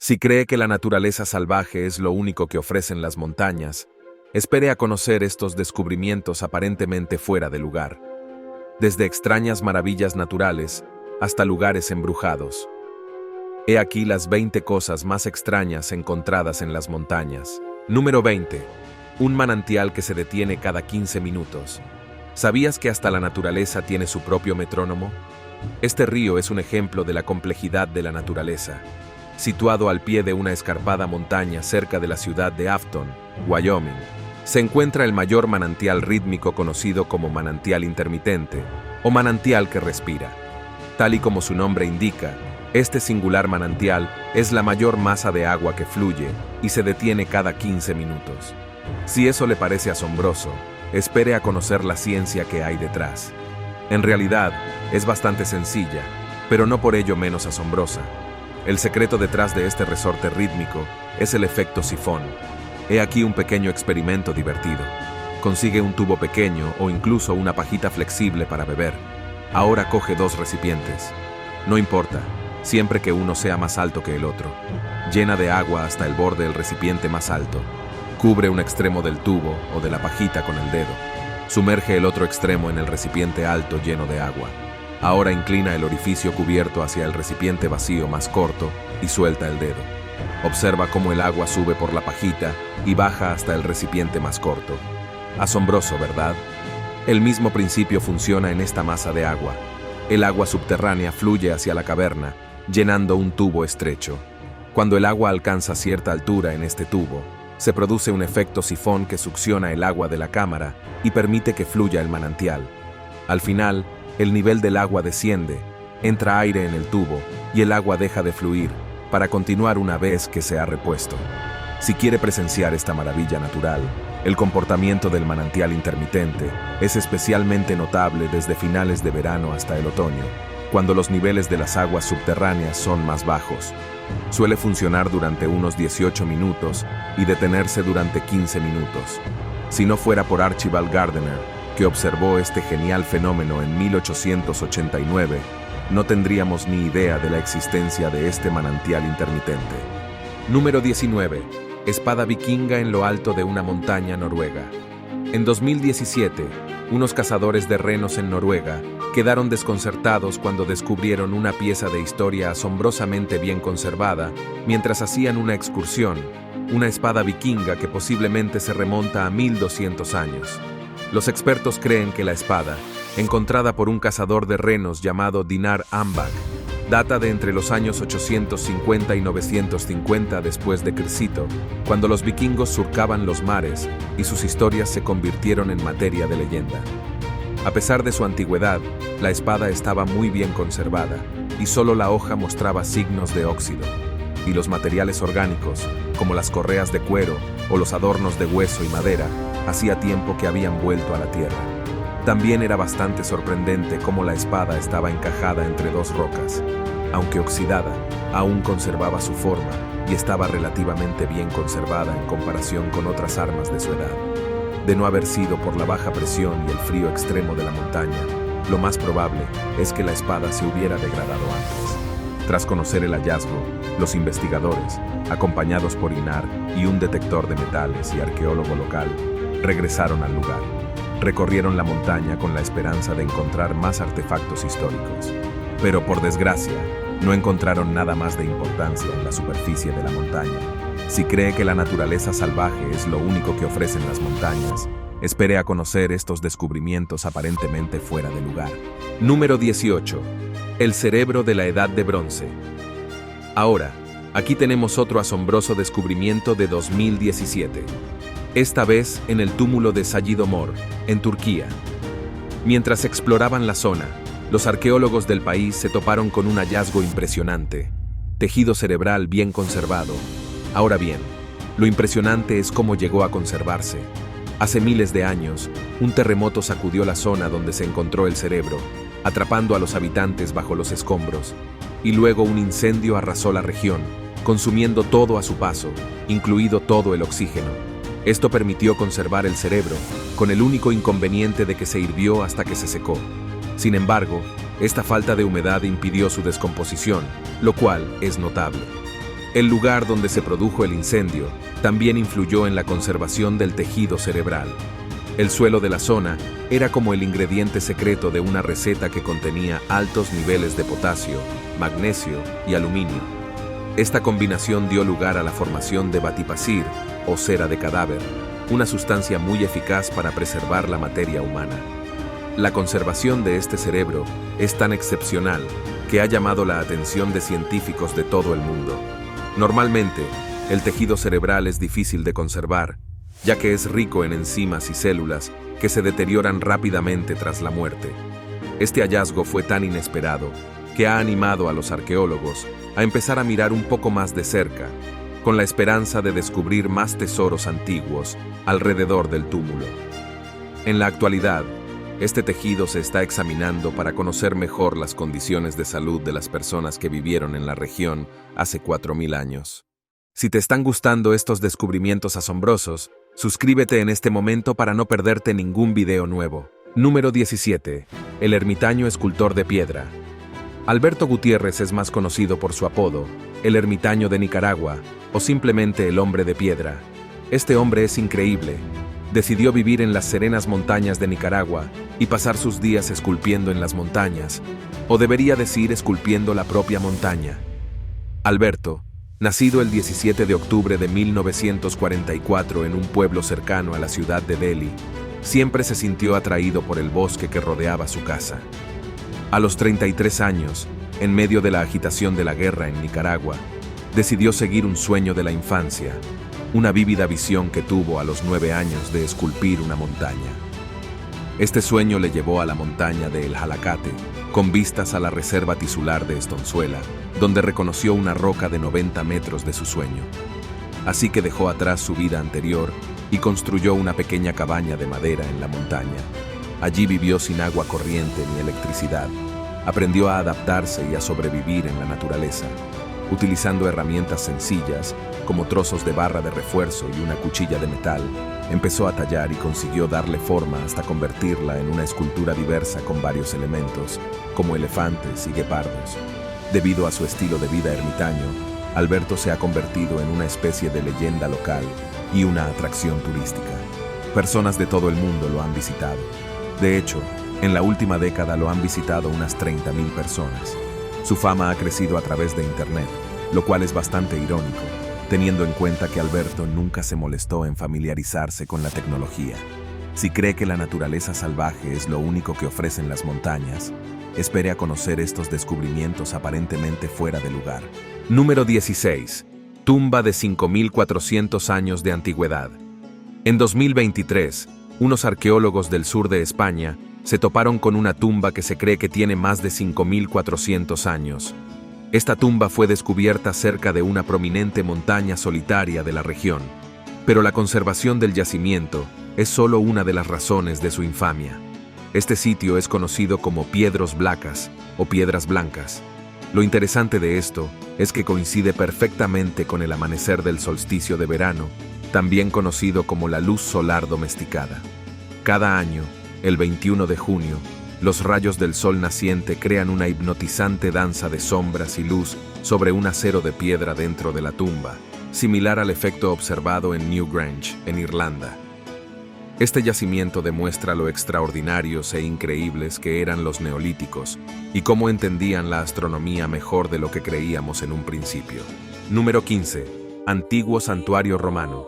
Si cree que la naturaleza salvaje es lo único que ofrecen las montañas, espere a conocer estos descubrimientos aparentemente fuera de lugar. Desde extrañas maravillas naturales hasta lugares embrujados. He aquí las 20 cosas más extrañas encontradas en las montañas. Número 20. Un manantial que se detiene cada 15 minutos. ¿Sabías que hasta la naturaleza tiene su propio metrónomo? Este río es un ejemplo de la complejidad de la naturaleza. Situado al pie de una escarpada montaña cerca de la ciudad de Afton, Wyoming, se encuentra el mayor manantial rítmico conocido como manantial intermitente o manantial que respira. Tal y como su nombre indica, este singular manantial es la mayor masa de agua que fluye y se detiene cada 15 minutos. Si eso le parece asombroso, espere a conocer la ciencia que hay detrás. En realidad, es bastante sencilla, pero no por ello menos asombrosa. El secreto detrás de este resorte rítmico es el efecto sifón. He aquí un pequeño experimento divertido. Consigue un tubo pequeño o incluso una pajita flexible para beber. Ahora coge 2 recipientes. No importa, siempre que uno sea más alto que el otro. Llena de agua hasta el borde del recipiente más alto. Cubre un extremo del tubo o de la pajita con el dedo. Sumerge el otro extremo en el recipiente alto lleno de agua. Ahora inclina el orificio cubierto hacia el recipiente vacío más corto y suelta el dedo. Observa cómo el agua sube por la pajita y baja hasta el recipiente más corto. Asombroso, ¿verdad? El mismo principio funciona en esta masa de agua. El agua subterránea fluye hacia la caverna, llenando un tubo estrecho. Cuando el agua alcanza cierta altura en este tubo, se produce un efecto sifón que succiona el agua de la cámara y permite que fluya el manantial. Al final, el nivel del agua desciende, entra aire en el tubo y el agua deja de fluir para continuar una vez que se ha repuesto. Si quiere presenciar esta maravilla natural, el comportamiento del manantial intermitente es especialmente notable desde finales de verano hasta el otoño, cuando los niveles de las aguas subterráneas son más bajos. Suele funcionar durante unos 18 minutos y detenerse durante 15 minutos. Si no fuera por Archibald Gardner, que observó este genial fenómeno en 1889, no tendríamos ni idea de la existencia de este manantial intermitente. Número 19. Espada vikinga en lo alto de una montaña noruega. En 2017, unos cazadores de renos en Noruega quedaron desconcertados cuando descubrieron una pieza de historia asombrosamente bien conservada mientras hacían una excursión, una espada vikinga que posiblemente se remonta a 1200 años. Los expertos creen que la espada, encontrada por un cazador de renos llamado Dinar Ambak, data de entre los años 850 y 950 después de Cristo, cuando los vikingos surcaban los mares y sus historias se convirtieron en materia de leyenda. A pesar de su antigüedad, la espada estaba muy bien conservada y solo la hoja mostraba signos de óxido, y los materiales orgánicos, como las correas de cuero o los adornos de hueso y madera, hacía tiempo que habían vuelto a la tierra. También era bastante sorprendente cómo la espada estaba encajada entre 2 rocas. Aunque oxidada, aún conservaba su forma y estaba relativamente bien conservada en comparación con otras armas de su edad. De no haber sido por la baja presión y el frío extremo de la montaña, lo más probable es que la espada se hubiera degradado antes. Tras conocer el hallazgo, los investigadores, acompañados por Inar y un detector de metales y arqueólogo local, regresaron al lugar. Recorrieron la montaña con la esperanza de encontrar más artefactos históricos. Pero por desgracia, no encontraron nada más de importancia en la superficie de la montaña. Si cree que la naturaleza salvaje es lo único que ofrecen las montañas, espere a conocer estos descubrimientos aparentemente fuera de lugar. Número 18. El cerebro de la Edad de Bronce. Ahora, aquí tenemos otro asombroso descubrimiento de 2017. Esta vez en el túmulo de Sayyidomor, en Turquía. Mientras exploraban la zona, los arqueólogos del país se toparon con un hallazgo impresionante: tejido cerebral bien conservado. Ahora bien, lo impresionante es cómo llegó a conservarse. Hace miles de años, un terremoto sacudió la zona donde se encontró el cerebro, atrapando a los habitantes bajo los escombros, y luego un incendio arrasó la región, consumiendo todo a su paso, incluido todo el oxígeno. Esto permitió conservar el cerebro, con el único inconveniente de que se hirvió hasta que se secó. Sin embargo, esta falta de humedad impidió su descomposición, lo cual es notable. El lugar donde se produjo el incendio también influyó en la conservación del tejido cerebral. El suelo de la zona era como el ingrediente secreto de una receta que contenía altos niveles de potasio, magnesio y aluminio. Esta combinación dio lugar a la formación de batipacir, o cera de cadáver, una sustancia muy eficaz para preservar la materia humana. La conservación de este cerebro es tan excepcional que ha llamado la atención de científicos de todo el mundo. Normalmente, el tejido cerebral es difícil de conservar, ya que es rico en enzimas y células que se deterioran rápidamente tras la muerte. Este hallazgo fue tan inesperado que ha animado a los arqueólogos a empezar a mirar un poco más de cerca, con la esperanza de descubrir más tesoros antiguos alrededor del túmulo. En la actualidad, este tejido se está examinando para conocer mejor las condiciones de salud de las personas que vivieron en la región hace 4000 años. Si te están gustando estos descubrimientos asombrosos, suscríbete en este momento para no perderte ningún video nuevo. Número 17. El ermitaño escultor de piedra. Alberto Gutiérrez es más conocido por su apodo, el ermitaño de Nicaragua, o simplemente el hombre de piedra. Este hombre es increíble. Decidió vivir en las serenas montañas de Nicaragua y pasar sus días esculpiendo en las montañas, o debería decir esculpiendo la propia montaña. Alberto, nacido el 17 de octubre de 1944 en un pueblo cercano a la ciudad de Delhi, siempre se sintió atraído por el bosque que rodeaba su casa. A los 33 años, en medio de la agitación de la guerra en Nicaragua, decidió seguir un sueño de la infancia, una vívida visión que tuvo a los 9 años de esculpir una montaña. Este sueño le llevó a la montaña de El Jalacate, con vistas a la reserva tisular de Estonzuela, donde reconoció una roca de 90 metros de su sueño. Así que dejó atrás su vida anterior y construyó una pequeña cabaña de madera en la montaña. Allí vivió sin agua corriente ni electricidad. Aprendió a adaptarse y a sobrevivir en la naturaleza, utilizando herramientas sencillas, como trozos de barra de refuerzo y una cuchilla de metal. Empezó a tallar y consiguió darle forma hasta convertirla en una escultura diversa con varios elementos, como elefantes y guepardos. Debido a su estilo de vida ermitaño, Alberto se ha convertido en una especie de leyenda local y una atracción turística. Personas de todo el mundo lo han visitado. De hecho, en la última década lo han visitado unas 30.000 personas. Su fama ha crecido a través de Internet, lo cual es bastante irónico, teniendo en cuenta que Alberto nunca se molestó en familiarizarse con la tecnología. Si cree que la naturaleza salvaje es lo único que ofrecen las montañas, espere a conocer estos descubrimientos aparentemente fuera de lugar. Número 16. Tumba de 5.400 años de antigüedad. En 2023, unos arqueólogos del sur de España se toparon con una tumba que se cree que tiene más de 5.400 años. Esta tumba fue descubierta cerca de una prominente montaña solitaria de la región, pero la conservación del yacimiento es solo una de las razones de su infamia. Este sitio es conocido como Piedros Blacas o Piedras Blancas. Lo interesante de esto es que coincide perfectamente con el amanecer del solsticio de verano, también conocido como la luz solar domesticada. Cada año, el 21 de junio, los rayos del sol naciente crean una hipnotizante danza de sombras y luz sobre un acero de piedra dentro de la tumba, similar al efecto observado en Newgrange, en Irlanda. Este yacimiento demuestra lo extraordinarios e increíbles que eran los neolíticos y cómo entendían la astronomía mejor de lo que creíamos en un principio. Número 15. Antiguo santuario romano.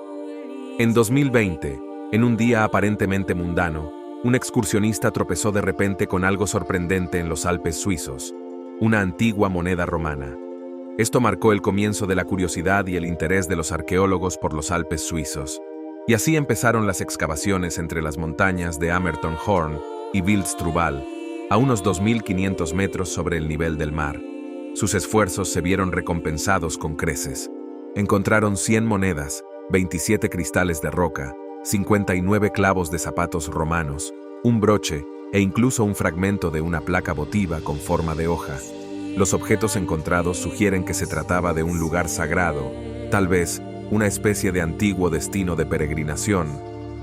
En 2020, en un día aparentemente mundano, un excursionista tropezó de repente con algo sorprendente en los Alpes suizos, una antigua moneda romana. Esto marcó el comienzo de la curiosidad y el interés de los arqueólogos por los Alpes suizos, y así empezaron las excavaciones entre las montañas de Amertonhorn y Wildstrubal, a unos 2.500 metros sobre el nivel del mar. Sus esfuerzos se vieron recompensados con creces. Encontraron 100 monedas, 27 cristales de roca, 59 clavos de zapatos romanos, un broche e incluso un fragmento de una placa votiva con forma de hoja. Los objetos encontrados sugieren que se trataba de un lugar sagrado, tal vez una especie de antiguo destino de peregrinación,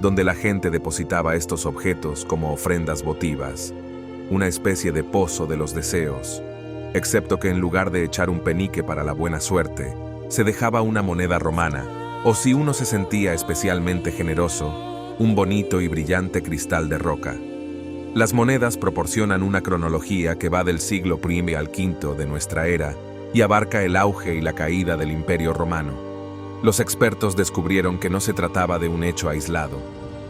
donde la gente depositaba estos objetos como ofrendas votivas, una especie de pozo de los deseos, excepto que en lugar de echar un penique para la buena suerte, se dejaba una moneda romana, o si uno se sentía especialmente generoso, un bonito y brillante cristal de roca. Las monedas proporcionan una cronología que va del siglo I al V de nuestra era y abarca el auge y la caída del Imperio Romano. Los expertos descubrieron que no se trataba de un hecho aislado.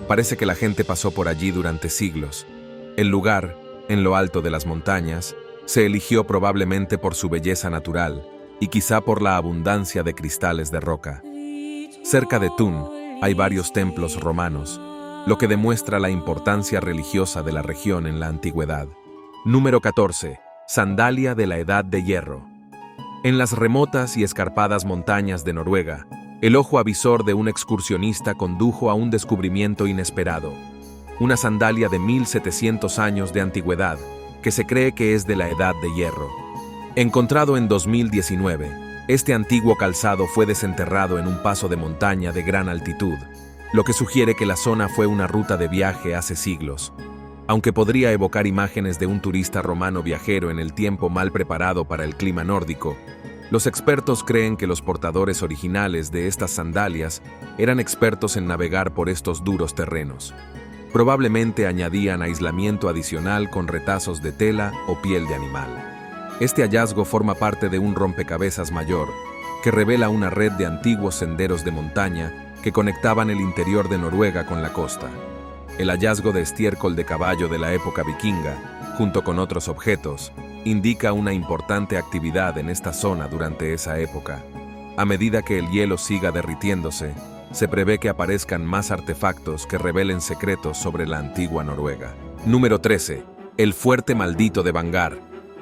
Parece que la gente pasó por allí durante siglos. El lugar, en lo alto de las montañas, se eligió probablemente por su belleza natural y quizá por la abundancia de cristales de roca. Cerca de Thun hay varios templos romanos, lo que demuestra la importancia religiosa de la región en la antigüedad. Número 14. Sandalia de la Edad de Hierro. En las remotas y escarpadas montañas de Noruega, el ojo avisor de un excursionista condujo a un descubrimiento inesperado. Una sandalia de 1700 años de antigüedad, que se cree que es de la Edad de Hierro. Encontrado en 2019, este antiguo calzado fue desenterrado en un paso de montaña de gran altitud, lo que sugiere que la zona fue una ruta de viaje hace siglos. Aunque podría evocar imágenes de un turista romano viajero en el tiempo mal preparado para el clima nórdico, los expertos creen que los portadores originales de estas sandalias eran expertos en navegar por estos duros terrenos. Probablemente añadían aislamiento adicional con retazos de tela o piel de animal. Este hallazgo forma parte de un rompecabezas mayor, que revela una red de antiguos senderos de montaña que conectaban el interior de Noruega con la costa. El hallazgo de estiércol de caballo de la época vikinga, junto con otros objetos, indica una importante actividad en esta zona durante esa época. A medida que el hielo siga derritiéndose, se prevé que aparezcan más artefactos que revelen secretos sobre la antigua Noruega. Número 13. El Fuerte Maldito de Bangar.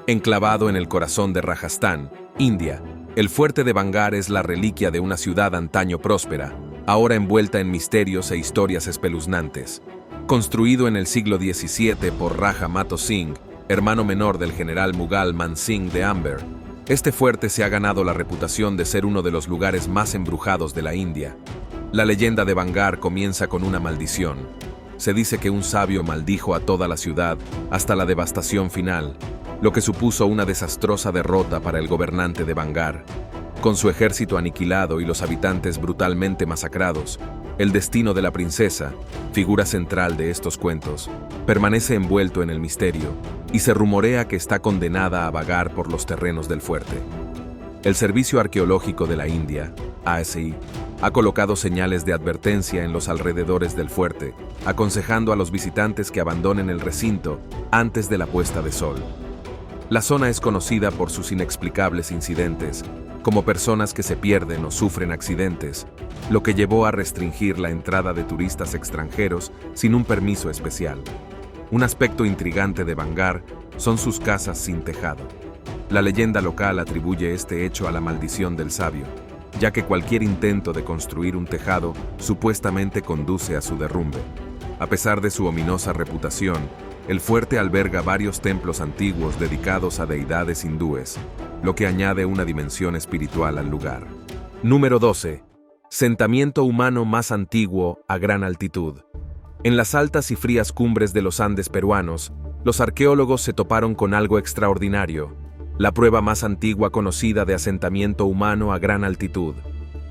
Enclavado en el corazón de Rajastán, India, el Fuerte de Bangar es la reliquia de una ciudad antaño próspera, ahora envuelta en misterios e historias espeluznantes. Construido en el siglo XVII por Raja Mato Singh, hermano menor del general Mughal Man Singh de Amber, este fuerte se ha ganado la reputación de ser uno de los lugares más embrujados de la India. La leyenda de Bangar comienza con una maldición. Se dice que un sabio maldijo a toda la ciudad hasta la devastación final, lo que supuso una desastrosa derrota para el gobernante de Bangar. Con su ejército aniquilado y los habitantes brutalmente masacrados, el destino de la princesa, figura central de estos cuentos, permanece envuelto en el misterio y se rumorea que está condenada a vagar por los terrenos del fuerte. El Servicio Arqueológico de la India, ASI, ha colocado señales de advertencia en los alrededores del fuerte, aconsejando a los visitantes que abandonen el recinto antes de la puesta de sol. La zona es conocida por sus inexplicables incidentes, como personas que se pierden o sufren accidentes, lo que llevó a restringir la entrada de turistas extranjeros sin un permiso especial. Un aspecto intrigante de Bangar son sus casas sin tejado. La leyenda local atribuye este hecho a la maldición del sabio, ya que cualquier intento de construir un tejado supuestamente conduce a su derrumbe. A pesar de su ominosa reputación, el fuerte alberga varios templos antiguos dedicados a deidades hindúes, lo que añade una dimensión espiritual al lugar. Número 12. Sentamiento humano más antiguo a gran altitud. En las altas y frías cumbres de los Andes peruanos, los arqueólogos se toparon con algo extraordinario, la prueba más antigua conocida de asentamiento humano a gran altitud.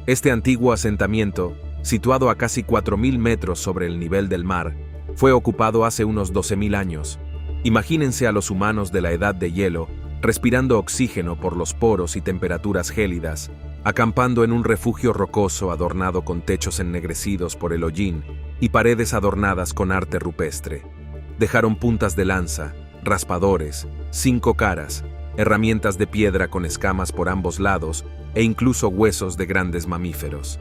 Este antiguo asentamiento, situado a casi 4.000 metros sobre el nivel del mar, fue ocupado hace unos 12.000 años. Imagínense a los humanos de la Edad de Hielo, respirando oxígeno por los poros y temperaturas gélidas, acampando en un refugio rocoso adornado con techos ennegrecidos por el hollín y paredes adornadas con arte rupestre. Dejaron puntas de lanza, raspadores, 5 caras, herramientas de piedra con escamas por ambos lados e incluso huesos de grandes mamíferos.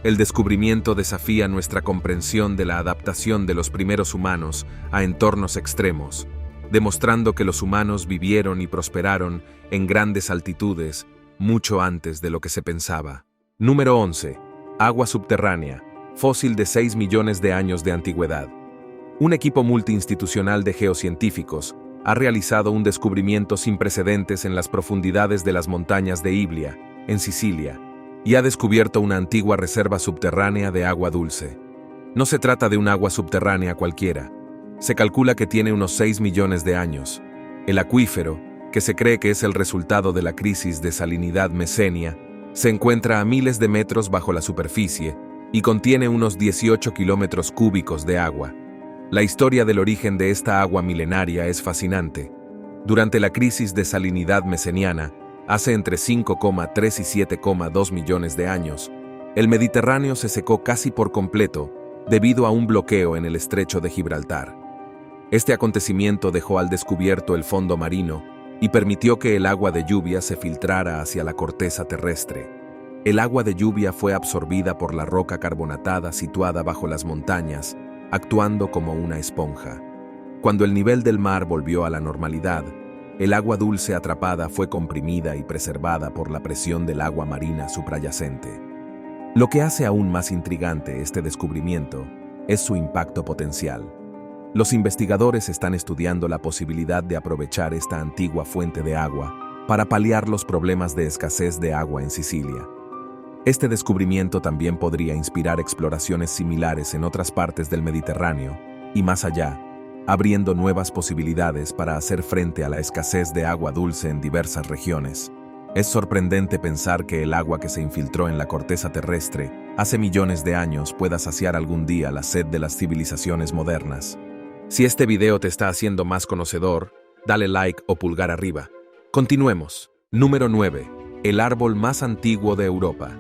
El descubrimiento desafía nuestra comprensión de la adaptación de los primeros humanos a entornos extremos, demostrando que los humanos vivieron y prosperaron en grandes altitudes mucho antes de lo que se pensaba. Número 11. Agua subterránea, fósil de 6 millones de años de antigüedad. Un equipo multiinstitucional de geocientíficos ha realizado un descubrimiento sin precedentes en las profundidades de las montañas de Iblia, en Sicilia, y ha descubierto una antigua reserva subterránea de agua dulce. No se trata de un agua subterránea cualquiera. Se calcula que tiene unos 6 millones de años. El acuífero, que se cree que es el resultado de la crisis de salinidad mesenia, Se encuentra a miles de metros bajo la superficie y contiene unos 18 kilómetros cúbicos de agua. La historia del origen de esta agua milenaria es fascinante. Durante la crisis de salinidad meseniana, hace entre 5,3 y 7,2 millones de años, el Mediterráneo se secó casi por completo debido a un bloqueo en el estrecho de Gibraltar. Este acontecimiento dejó al descubierto el fondo marino y permitió que el agua de lluvia se filtrara hacia la corteza terrestre. El agua de lluvia fue absorbida por la roca carbonatada situada bajo las montañas, actuando como una esponja. Cuando el nivel del mar volvió a la normalidad, el agua dulce atrapada fue comprimida y preservada por la presión del agua marina suprayacente. Lo que hace aún más intrigante este descubrimiento es su impacto potencial. Los investigadores están estudiando la posibilidad de aprovechar esta antigua fuente de agua para paliar los problemas de escasez de agua en Sicilia. Este descubrimiento también podría inspirar exploraciones similares en otras partes del Mediterráneo y más allá, abriendo nuevas posibilidades para hacer frente a la escasez de agua dulce en diversas regiones. Es sorprendente pensar que el agua que se infiltró en la corteza terrestre hace millones de años pueda saciar algún día la sed de las civilizaciones modernas. Si este video te está haciendo más conocedor, dale like o pulgar arriba. Continuemos. Número 9. El árbol más antiguo de Europa.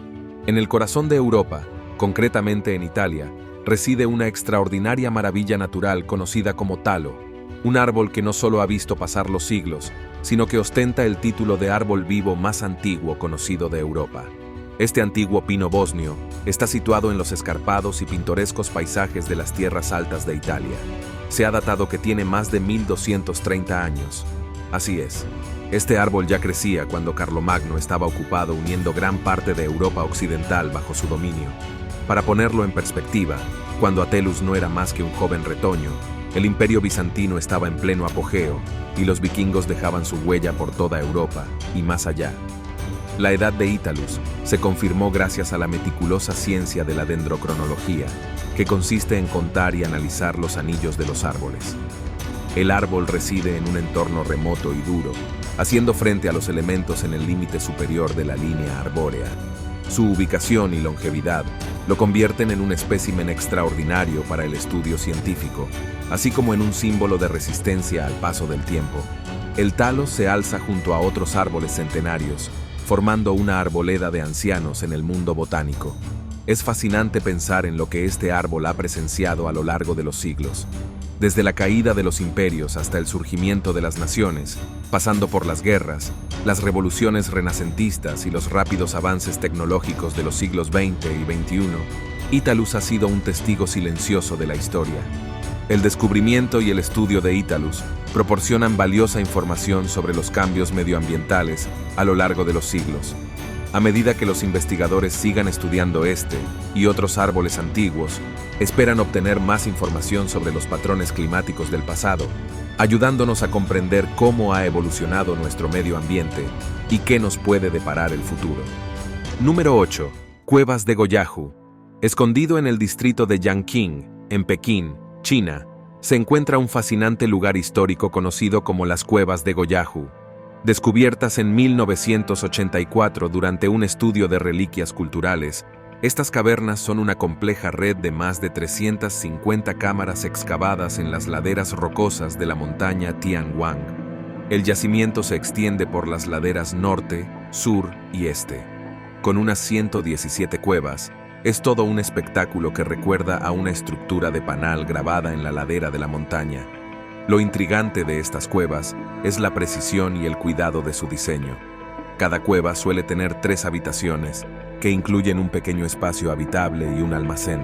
En el corazón de Europa, concretamente en Italia, reside una extraordinaria maravilla natural conocida como talo, un árbol que no solo ha visto pasar los siglos, sino que ostenta el título de árbol vivo más antiguo conocido de Europa. Este antiguo pino bosnio está situado en los escarpados y pintorescos paisajes de las tierras altas de Italia. Se ha datado que tiene más de 1230 años. Así es, este árbol ya crecía cuando Carlomagno estaba ocupado uniendo gran parte de Europa occidental bajo su dominio. Para ponerlo en perspectiva, cuando Atelus no era más que un joven retoño, el imperio bizantino estaba en pleno apogeo y los vikingos dejaban su huella por toda Europa y más allá. La edad de Italus se confirmó gracias a la meticulosa ciencia de la dendrocronología, que consiste en contar y analizar los anillos de los árboles. El árbol reside en un entorno remoto y duro, haciendo frente a los elementos en el límite superior de la línea arbórea. Su ubicación y longevidad lo convierten en un espécimen extraordinario para el estudio científico, así como en un símbolo de resistencia al paso del tiempo. El talo se alza junto a otros árboles centenarios, formando una arboleda de ancianos en el mundo botánico. Es fascinante pensar en lo que este árbol ha presenciado a lo largo de los siglos. Desde la caída de los imperios hasta el surgimiento de las naciones, pasando por las guerras, las revoluciones renacentistas y los rápidos avances tecnológicos de los siglos XX y XXI, Italus ha sido un testigo silencioso de la historia. El descubrimiento y el estudio de Italus proporcionan valiosa información sobre los cambios medioambientales a lo largo de los siglos. A medida que los investigadores sigan estudiando este y otros árboles antiguos, esperan obtener más información sobre los patrones climáticos del pasado, ayudándonos a comprender cómo ha evolucionado nuestro medio ambiente y qué nos puede deparar el futuro. Número 8. Cuevas de Goyaju. Escondido en el distrito de Yanqing, en Pekín, China, se encuentra un fascinante lugar histórico conocido como las Cuevas de Goyaju. Descubiertas en 1984 durante un estudio de reliquias culturales, estas cavernas son una compleja red de más de 350 cámaras excavadas en las laderas rocosas de la montaña Tianhuang. El yacimiento se extiende por las laderas norte, sur y este. Con unas 117 cuevas, es todo un espectáculo que recuerda a una estructura de panal grabada en la ladera de la montaña. Lo intrigante de estas cuevas es la precisión y el cuidado de su diseño. Cada cueva suele tener 3 habitaciones, que incluyen un pequeño espacio habitable y un almacén.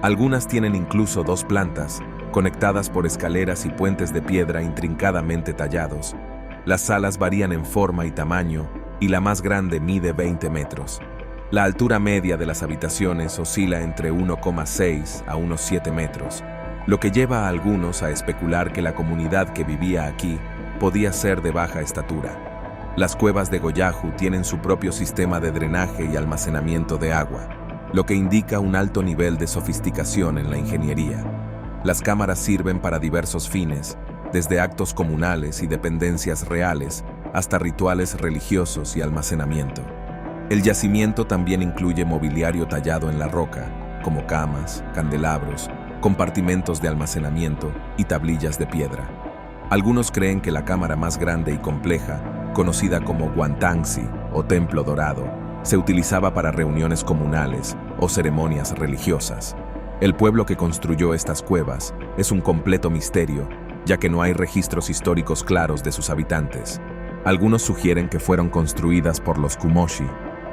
Algunas tienen incluso 2 plantas, conectadas por escaleras y puentes de piedra intrincadamente tallados. Las salas varían en forma y tamaño, y la más grande mide 20 metros. La altura media de las habitaciones oscila entre 1,6 a unos 7 metros, lo que lleva a algunos a especular que la comunidad que vivía aquí podía ser de baja estatura. Las cuevas de Goyaju tienen su propio sistema de drenaje y almacenamiento de agua, lo que indica un alto nivel de sofisticación en la ingeniería. Las cámaras sirven para diversos fines, desde actos comunales y dependencias reales hasta rituales religiosos y almacenamiento. El yacimiento también incluye mobiliario tallado en la roca, como camas, candelabros, compartimentos de almacenamiento y tablillas de piedra. Algunos creen que la cámara más grande y compleja, conocida como Guantangsi o Templo Dorado, se utilizaba para reuniones comunales o ceremonias religiosas. El pueblo que construyó estas cuevas es un completo misterio, ya que no hay registros históricos claros de sus habitantes. Algunos sugieren que fueron construidas por los Kumoshi,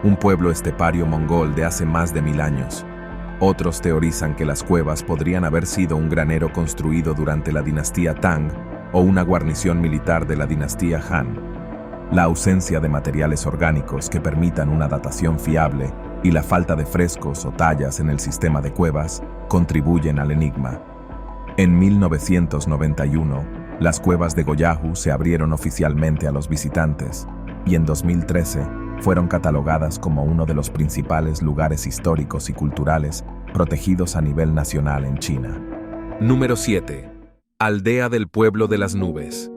un pueblo estepario mongol de hace más de 1000 años. Otros teorizan que las cuevas podrían haber sido un granero construido durante la dinastía Tang o una guarnición militar de la dinastía Han. La ausencia de materiales orgánicos que permitan una datación fiable y la falta de frescos o tallas en el sistema de cuevas contribuyen al enigma. En 1991, las cuevas de Goyahu se abrieron oficialmente a los visitantes y en 2013 fueron catalogadas como uno de los principales lugares históricos y culturales protegidos a nivel nacional en China. Número 7. Aldea del Pueblo de las Nubes.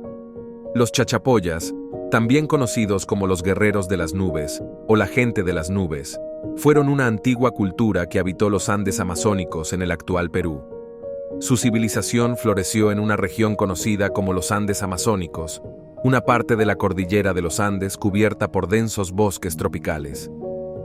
Los chachapoyas, también conocidos como los guerreros de las nubes o la gente de las nubes, fueron una antigua cultura que habitó los Andes amazónicos en el actual Perú. Su civilización floreció en una región conocida como los Andes amazónicos, una parte de la cordillera de los Andes cubierta por densos bosques tropicales.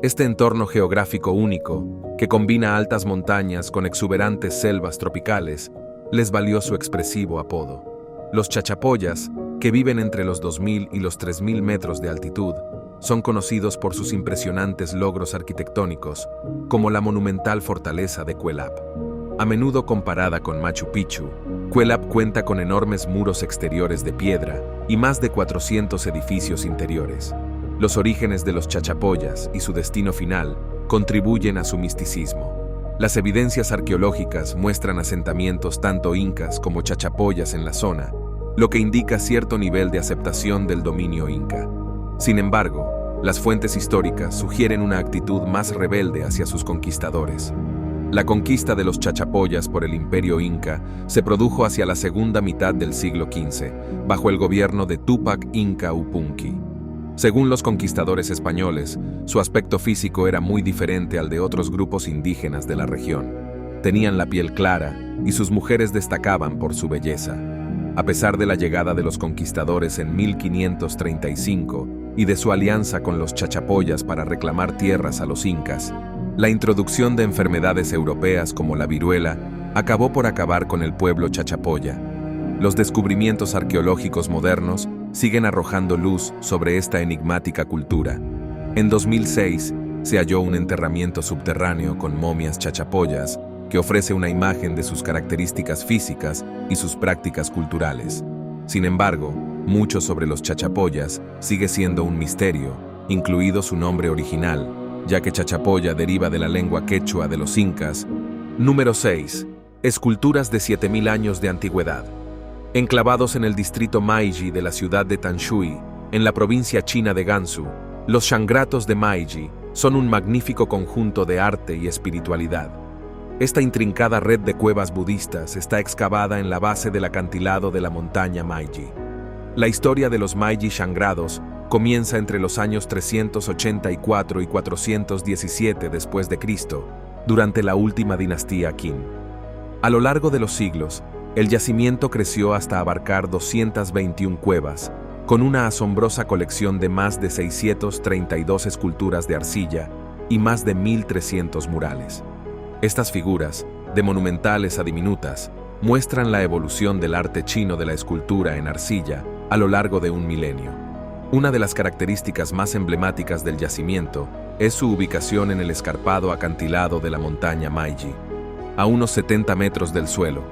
Este entorno geográfico único, que combina altas montañas con exuberantes selvas tropicales, les valió su expresivo apodo. Los chachapoyas, que viven entre los 2000 y los 3000 metros de altitud, son conocidos por sus impresionantes logros arquitectónicos, como la monumental fortaleza de Cuelap. A menudo comparada con Machu Picchu, Cuelap cuenta con enormes muros exteriores de piedra y más de 400 edificios interiores. Los orígenes de los chachapoyas y su destino final contribuyen a su misticismo. Las evidencias arqueológicas muestran asentamientos tanto incas como chachapoyas en la zona, lo que indica cierto nivel de aceptación del dominio inca. Sin embargo, las fuentes históricas sugieren una actitud más rebelde hacia sus conquistadores. La conquista de los chachapoyas por el Imperio Inca se produjo hacia la segunda mitad del siglo XV, bajo el gobierno de Túpac Inca Yupanqui. Según los conquistadores españoles, su aspecto físico era muy diferente al de otros grupos indígenas de la región. Tenían la piel clara y sus mujeres destacaban por su belleza. A pesar de la llegada de los conquistadores en 1535 y de su alianza con los chachapoyas para reclamar tierras a los incas, la introducción de enfermedades europeas como la viruela acabó por acabar con el pueblo chachapoya. Los descubrimientos arqueológicos modernos siguen arrojando luz sobre esta enigmática cultura. En 2006 se halló un enterramiento subterráneo con momias chachapoyas que ofrece una imagen de sus características físicas y sus prácticas culturales. Sin embargo, mucho sobre los chachapoyas sigue siendo un misterio, incluido su nombre original, ya que chachapoya deriva de la lengua quechua de los incas. Número 6. Esculturas de 7000 años de antigüedad. Enclavados en el distrito Meiji de la ciudad de Tanshui, en la provincia china de Gansu, los shangratos de Meiji son un magnífico conjunto de arte y espiritualidad. Esta intrincada red de cuevas budistas está excavada en la base del acantilado de la montaña Meiji. La historia de los Meiji shangrados comienza entre los años 384 y 417 después de Cristo, durante la última dinastía Qin. A lo largo de los siglos, el yacimiento creció hasta abarcar 221 cuevas, con una asombrosa colección de más de 632 esculturas de arcilla y más de 1300 murales. Estas figuras, de monumentales a diminutas, muestran la evolución del arte chino de la escultura en arcilla a lo largo de un milenio. Una de las características más emblemáticas del yacimiento es su ubicación en el escarpado acantilado de la montaña Meiji, a unos 70 metros del suelo.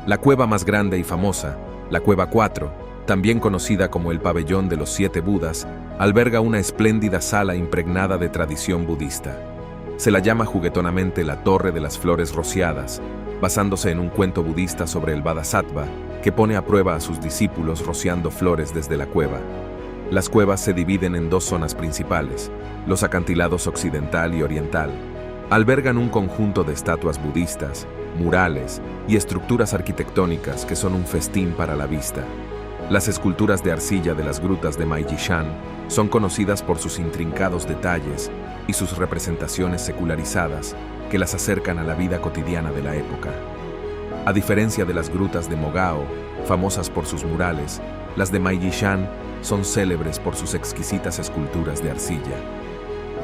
La cueva más grande y famosa, la Cueva 4, también conocida como el Pabellón de los 7 Budas, alberga una espléndida sala impregnada de tradición budista. Se la llama juguetonamente la Torre de las Flores Rociadas, basándose en un cuento budista sobre el Bodhisattva, que pone a prueba a sus discípulos rociando flores desde la cueva. Las cuevas se dividen en dos zonas principales, los acantilados occidental y oriental. Albergan un conjunto de estatuas budistas, murales y estructuras arquitectónicas que son un festín para la vista. Las esculturas de arcilla de las grutas de Maijishan son conocidas por sus intrincados detalles y sus representaciones secularizadas que las acercan a la vida cotidiana de la época. A diferencia de las grutas de Mogao, famosas por sus murales, las de Maijishan son célebres por sus exquisitas esculturas de arcilla.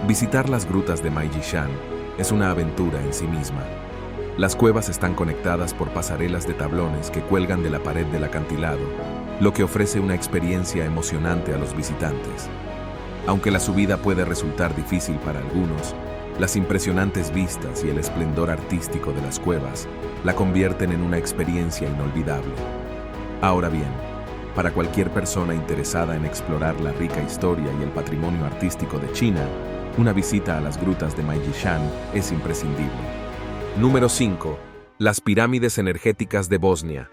Visitar las grutas de Maijishan es una aventura en sí misma. Las cuevas están conectadas por pasarelas de tablones que cuelgan de la pared del acantilado, lo que ofrece una experiencia emocionante a los visitantes. Aunque la subida puede resultar difícil para algunos, las impresionantes vistas y el esplendor artístico de las cuevas la convierten en una experiencia inolvidable. Ahora bien, para cualquier persona interesada en explorar la rica historia y el patrimonio artístico de China, una visita a las grutas de Maijishan es imprescindible. Número 5. Las pirámides energéticas de Bosnia.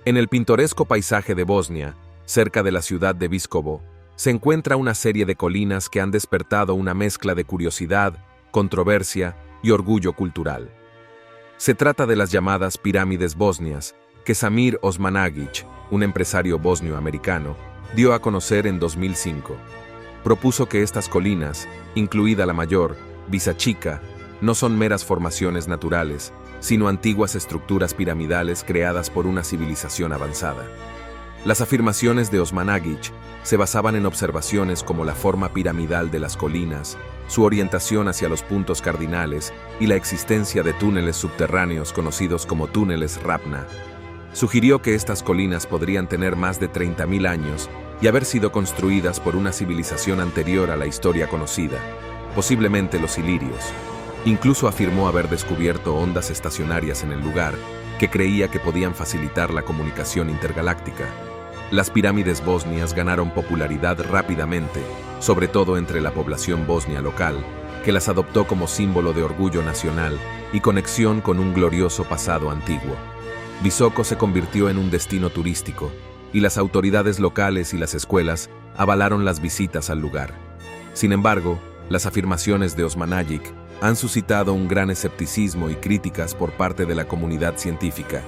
En el pintoresco paisaje de Bosnia, cerca de la ciudad de Viškovo, se encuentra una serie de colinas que han despertado una mezcla de curiosidad, controversia y orgullo cultural. Se trata de las llamadas pirámides bosnias, que Samir Osmanagić, un empresario bosnio-americano, dio a conocer en 2005. Propuso que estas colinas, incluida la mayor, Visa Chica, no son meras formaciones naturales, sino antiguas estructuras piramidales creadas por una civilización avanzada. Las afirmaciones de Osmanagić se basaban en observaciones como la forma piramidal de las colinas, su orientación hacia los puntos cardinales y la existencia de túneles subterráneos conocidos como túneles Rapna. Sugirió que estas colinas podrían tener más de 30.000 años y haber sido construidas por una civilización anterior a la historia conocida, posiblemente los ilirios. Incluso afirmó haber descubierto ondas estacionarias en el lugar que creía que podían facilitar la comunicación intergaláctica. Las pirámides bosnias ganaron popularidad rápidamente, sobre todo entre la población bosnia local, que las adoptó como símbolo de orgullo nacional y conexión con un glorioso pasado antiguo. Visoko se convirtió en un destino turístico, y las autoridades locales y las escuelas avalaron las visitas al lugar. Sin embargo, las afirmaciones de Osmanagić han suscitado un gran escepticismo y críticas por parte de la comunidad científica.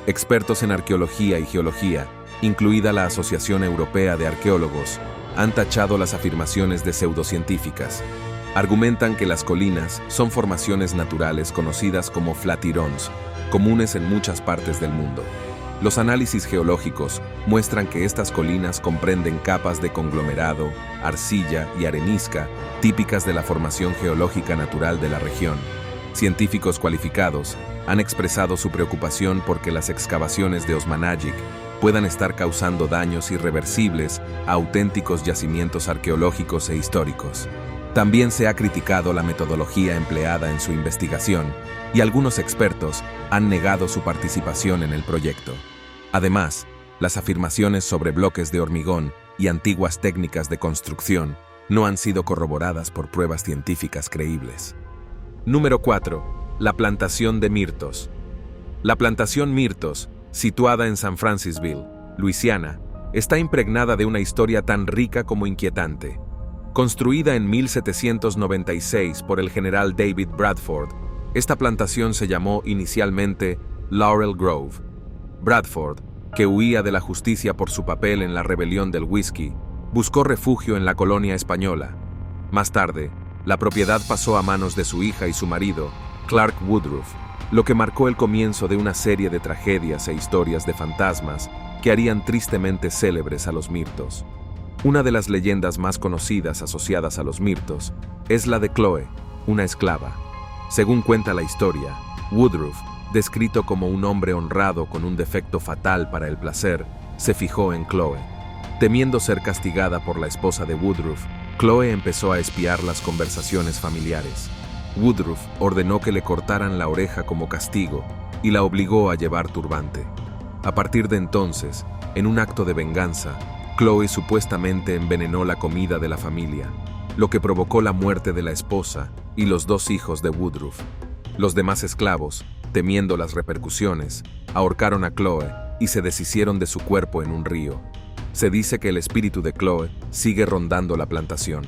Expertos en arqueología y geología, incluida la Asociación Europea de Arqueólogos, han tachado las afirmaciones de pseudocientíficas. Argumentan que las colinas son formaciones naturales conocidas como flatirons, comunes en muchas partes del mundo. Los análisis geológicos muestran que estas colinas comprenden capas de conglomerado, arcilla y arenisca típicas de la formación geológica natural de la región. Científicos cualificados han expresado su preocupación porque las excavaciones de Osmanagić puedan estar causando daños irreversibles a auténticos yacimientos arqueológicos e históricos. También se ha criticado la metodología empleada en su investigación, y algunos expertos han negado su participación en el proyecto. Además, las afirmaciones sobre bloques de hormigón y antiguas técnicas de construcción no han sido corroboradas por pruebas científicas creíbles. Número 4. La plantación de mirtos. La plantación Mirtos, situada en San Francisville, Luisiana, está impregnada de una historia tan rica como inquietante. Construida en 1796 por el general David Bradford, esta plantación se llamó inicialmente Laurel Grove. Bradford, que huía de la justicia por su papel en la rebelión del whisky, buscó refugio en la colonia española. Más tarde, la propiedad pasó a manos de su hija y su marido, Clark Woodruff, lo que marcó el comienzo de una serie de tragedias e historias de fantasmas que harían tristemente célebres a los mirtos. Una de las leyendas más conocidas asociadas a los mirtos es la de Chloe, una esclava. Según cuenta la historia, Woodruff, descrito como un hombre honrado con un defecto fatal para el placer, se fijó en Chloe. Temiendo ser castigada por la esposa de Woodruff, Chloe empezó a espiar las conversaciones familiares. Woodruff ordenó que le cortaran la oreja como castigo y la obligó a llevar turbante. A partir de entonces, en un acto de venganza, Chloe supuestamente envenenó la comida de la familia, lo que provocó la muerte de la esposa y los 2 hijos de Woodruff. Los demás esclavos, temiendo las repercusiones, ahorcaron a Chloe y se deshicieron de su cuerpo en un río. Se dice que el espíritu de Chloe sigue rondando la plantación.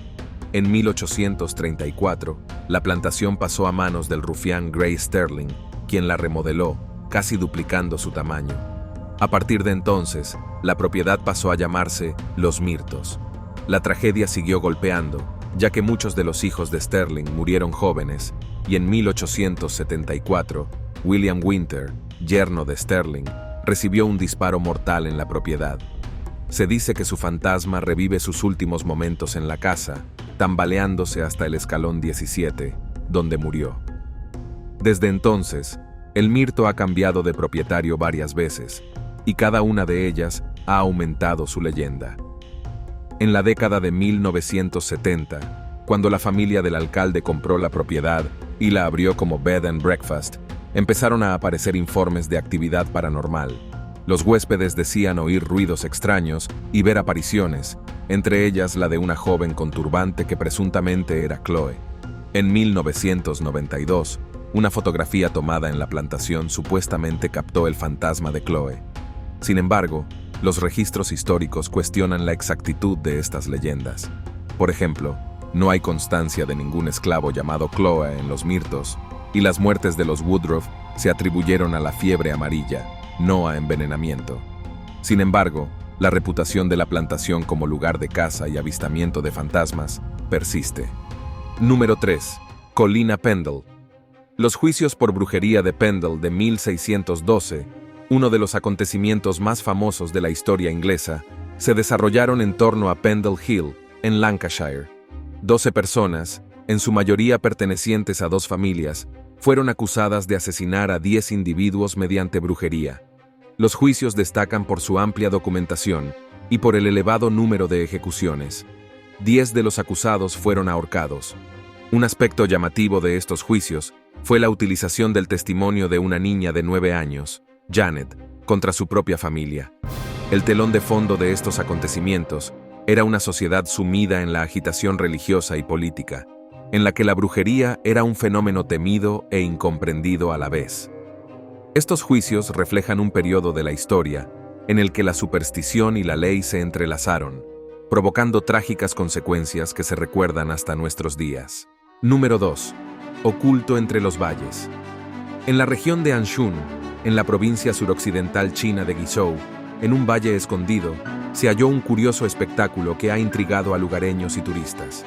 En 1834, la plantación pasó a manos del rufián Gray Sterling, quien la remodeló, casi duplicando su tamaño. A partir de entonces, la propiedad pasó a llamarse Los Mirtos. La tragedia siguió golpeando, ya que muchos de los hijos de Sterling murieron jóvenes, y en 1874, William Winter, yerno de Sterling, recibió un disparo mortal en la propiedad. Se dice que su fantasma revive sus últimos momentos en la casa, tambaleándose hasta el escalón 17, donde murió. Desde entonces, el Mirto ha cambiado de propietario varias veces, y cada una de ellas ha aumentado su leyenda. En la década de 1970, cuando la familia del alcalde compró la propiedad y la abrió como Bed and Breakfast, empezaron a aparecer informes de actividad paranormal. Los huéspedes decían oír ruidos extraños y ver apariciones, entre ellas la de una joven con turbante que presuntamente era Chloe. En 1992, una fotografía tomada en la plantación supuestamente captó el fantasma de Chloe. Sin embargo, los registros históricos cuestionan la exactitud de estas leyendas. Por ejemplo, no hay constancia de ningún esclavo llamado Chloe en Los Mirtos, y las muertes de los Woodruff se atribuyeron a la fiebre amarilla, no a envenenamiento. Sin embargo, la reputación de la plantación como lugar de caza y avistamiento de fantasmas persiste. Número 3. Colina Pendle. Los juicios por brujería de Pendle de 1612, uno de los acontecimientos más famosos de la historia inglesa, se desarrollaron en torno a Pendle Hill, en Lancashire. 12 personas, en su mayoría pertenecientes a 2 familias, fueron acusadas de asesinar a 10 individuos mediante brujería. Los juicios destacan por su amplia documentación y por el elevado número de ejecuciones. 10 de los acusados fueron ahorcados. Un aspecto llamativo de estos juicios fue la utilización del testimonio de una niña de 9 años, Janet, contra su propia familia. El telón de fondo de estos acontecimientos era una sociedad sumida en la agitación religiosa y política, en la que la brujería era un fenómeno temido e incomprendido a la vez. Estos juicios reflejan un periodo de la historia en el que la superstición y la ley se entrelazaron, provocando trágicas consecuencias que se recuerdan hasta nuestros días. Número 2. Oculto entre los valles. En la región de Anshun, en la provincia suroccidental china de Guizhou, en un valle escondido, se halló un curioso espectáculo que ha intrigado a lugareños y turistas.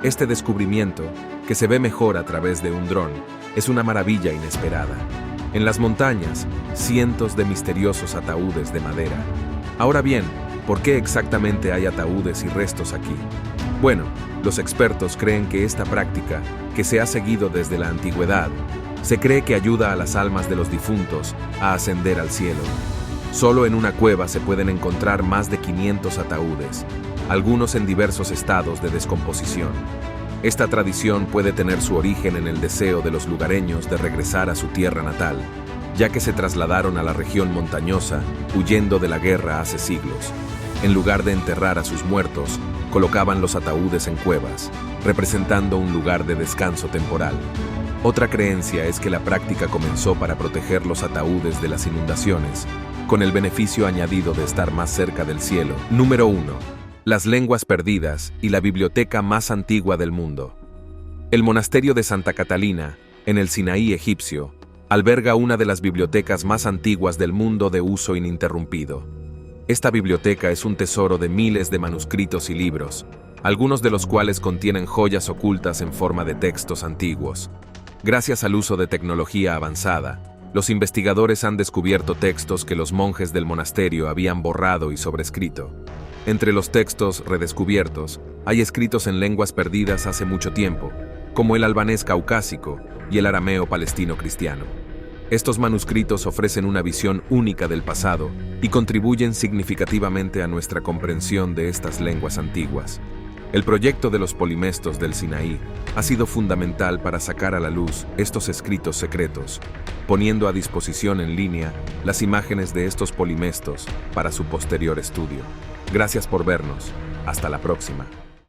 Este descubrimiento, que se ve mejor a través de un dron, es una maravilla inesperada. En las montañas, cientos de misteriosos ataúdes de madera. Ahora bien, ¿por qué exactamente hay ataúdes y restos aquí? Bueno, los expertos creen que esta práctica, que se ha seguido desde la antigüedad, se cree que ayuda a las almas de los difuntos a ascender al cielo. Solo en una cueva se pueden encontrar más de 500 ataúdes, algunos en diversos estados de descomposición. Esta tradición puede tener su origen en el deseo de los lugareños de regresar a su tierra natal, ya que se trasladaron a la región montañosa huyendo de la guerra hace siglos. En lugar de enterrar a sus muertos, colocaban los ataúdes en cuevas, representando un lugar de descanso temporal. Otra creencia es que la práctica comenzó para proteger los ataúdes de las inundaciones, con el beneficio añadido de estar más cerca del cielo. Número 1. Las lenguas perdidas y la biblioteca más antigua del mundo. El monasterio de Santa Catalina, en el Sinaí egipcio, alberga una de las bibliotecas más antiguas del mundo de uso ininterrumpido. Esta biblioteca es un tesoro de miles de manuscritos y libros, algunos de los cuales contienen joyas ocultas en forma de textos antiguos. Gracias al uso de tecnología avanzada, los investigadores han descubierto textos que los monjes del monasterio habían borrado y sobrescrito. Entre los textos redescubiertos, hay escritos en lenguas perdidas hace mucho tiempo, como el albanés caucásico y el arameo palestino cristiano. Estos manuscritos ofrecen una visión única del pasado y contribuyen significativamente a nuestra comprensión de estas lenguas antiguas. El proyecto de los polimestos del Sinaí ha sido fundamental para sacar a la luz estos escritos secretos, poniendo a disposición en línea las imágenes de estos polimestos para su posterior estudio. Gracias por vernos. Hasta la próxima.